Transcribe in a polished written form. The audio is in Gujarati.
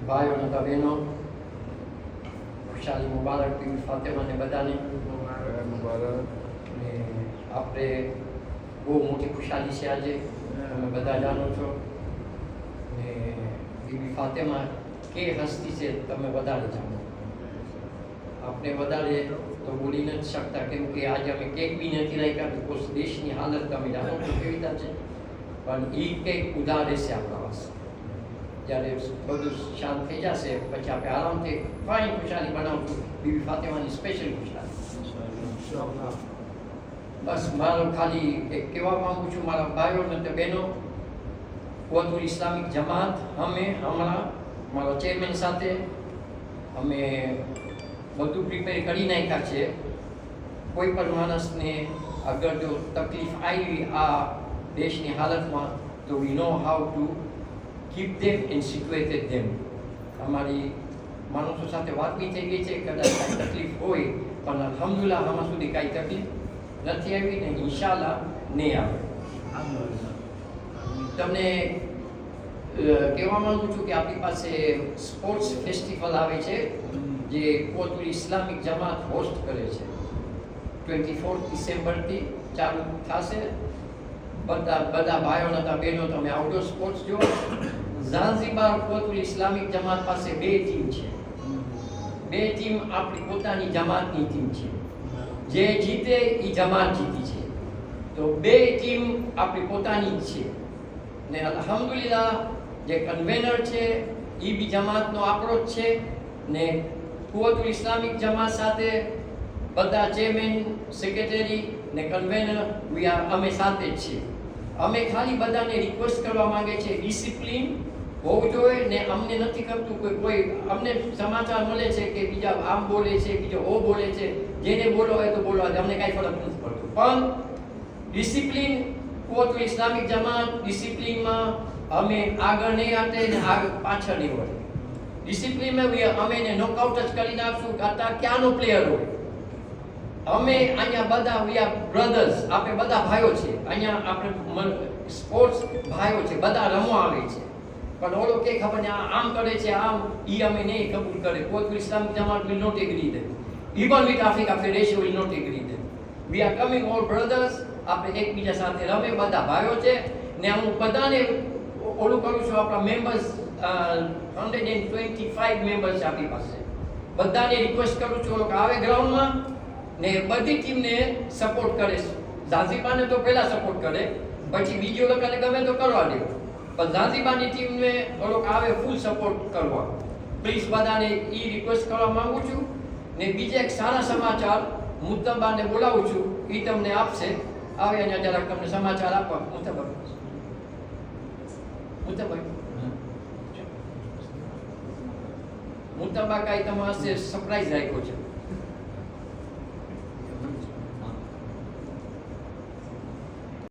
ભાઈઓ અને બહેનો, ખુશાલી મુબારક બીબી ફાતેમાને બધાને મુબારક. ને આપણે બહુ મોટી ખુશાલી છે આજે, તમે બધા જાણો છો. ને બીબી ફાતેમા કે હસ્તી છે તમે વધારે જાણો. આપણે વધારે તો બોલી નથી શકતા, કેમ કે આજે અમે કેક બી નથી રાખ્યા, બિકોઝ દેશની હાલત તમે જાણો છો કેવી રીતે છે. પણ એ કેક ઉધાર રહેશે આપણા પાસે. જ્યારે બધું શાંત થઈ જશે પછી આપણે આરામથી ફાઇન ખુશાલી બનાવશું, બીબી ફાતેમાની સ્પેશિયલ ખુશાલી. બસ મારો ખાલી એક કહેવા માંગુ છું મારા ભાઈઓ અને બહેનો, કુવ્વતુલ ઇસ્લામિક જમાત અમે હમણાં મારા ચેરમેન સાથે અમે બધું પ્રિપેર કરી નાખ્યા છે. કોઈ પણ માણસને અગર જો તકલીફ આવી આ દેશની હાલતમાં, તો we know how to keep them and situated them. અમારી માણસો સાથે વાત બી થઈ ગઈ છે, કદાચ કાંઈ તકલીફ હોય પણ અલ્હમ્દુલિલ્લાહ આમાં સુધી કાંઈ તકલીફ નથી આવી ને ઇન્શાલ્લાહ નહીં આવે. તમને કહેવા માંગુ છું કે આપણી પાસે સ્પોર્ટ્સ ફેસ્ટિવલ આવે છે જે કુવ્વતુલ ઇસ્લામિક જમાત હોસ્ટ કરે છે. 24 ડિસેમ્બરથી ચાલુ થશે. બધા ભાઈઓ અને બહેનો તમે આઉટડોર સ્પોર્ટ્સ જો. ઝાંઝીબાર કુવ્વતુલ ઇસ્લામિક જમાત પાસે 2 ટીમ છે. 2 ટીમ આપણી પોતાની જમાતની ટીમ છે. જે જીતે એ જમાત જીતી છે. તો 2 ટીમ આપણી પોતાની જ છે. ને અલ્હમ્દુલિલ્લાહ જે કન્વેનર છે એ બી જમાતનો આંકડો જ છે. ને કુવ્વતુલ ઇસ્લામિક જમાત સાથે બધા ચેરમેન, સેક્રેટરી ને કન્વેનર અમે સાથે જ છીએ. અમે ખાલી બધાને રિક્વેસ્ટ કરવા માંગે છે ડિસિપ્લિન હોવું જોઈએ. ને અમને નથી કરતું કોઈ અમને સમાચાર મળે છે કે બીજા આમ બોલે છે, બીજો ઓ બોલે છે, જેને બોલો હોય તો બોલવા દે, અમને કાંઈ ફરક નથી પડતો. પણ ડિસિપ્લિન કુવ્વતુલ ઇસ્લામિક જમાત ડિસિપ્લિનમાં અમે આગળ નહીં આટે ને આગળ પાછળ નહીં વળે. ડિસિપ્લિનમાં અમે એને નોકઆઉટ જ કરી નાખશું. કરતા ક્યાંનો પ્લેયર હોય, અમે અહીંયા બધા વી આર બ્રધર્સ, આપણે બધા ભાઈઓ છે. અહીંયા આપણે સ્પોર્ટ્સ ભાઈઓ છે, બધા રમવા આવે છે. પણ ઓલો કે ખબર ને આમ કરે છે, આમ ઈ અમે નહીં કબૂલ કરે. Quwwatul Islamic Jamaat will not agree that. Even with Africa Federation will not agree that. We are coming all brothers. આપણે એકબીજા સાથે રમે, બધા ભાઈઓ છે. ને હું બધાને ઓલું કરું છું, આપણા મેમ્બર્સ 125 મેમ્બર્સ છે આપણી પાસે. બધાને રિક્વેસ્ટ કરું છું કે આવે ગ્રાઉન્ડમાં ને બધી ટીમને સપોર્ટ કરે. ઝાંઝીબારને તો પહેલા સપોર્ટ કરે, પછી બીજો લોકોને ગમે તો કરવા દે, પણ ઝાંઝીબારની ટીમને થોડોક આવે ફૂલ સપોર્ટ કરવા. પ્લીઝ બધાને એ રિક્વેસ્ટ કરવા માંગુ છું. ને બીજા એક સારા સમાચાર મુત્તબાને બોલાવું છું, એ તમને આપશે. આવે અહીંયા જરાક તમને સમાચાર આપવા. મુત્તબા કાંઈ તમારે સરપ્રાઈઝ રાખ્યો છે.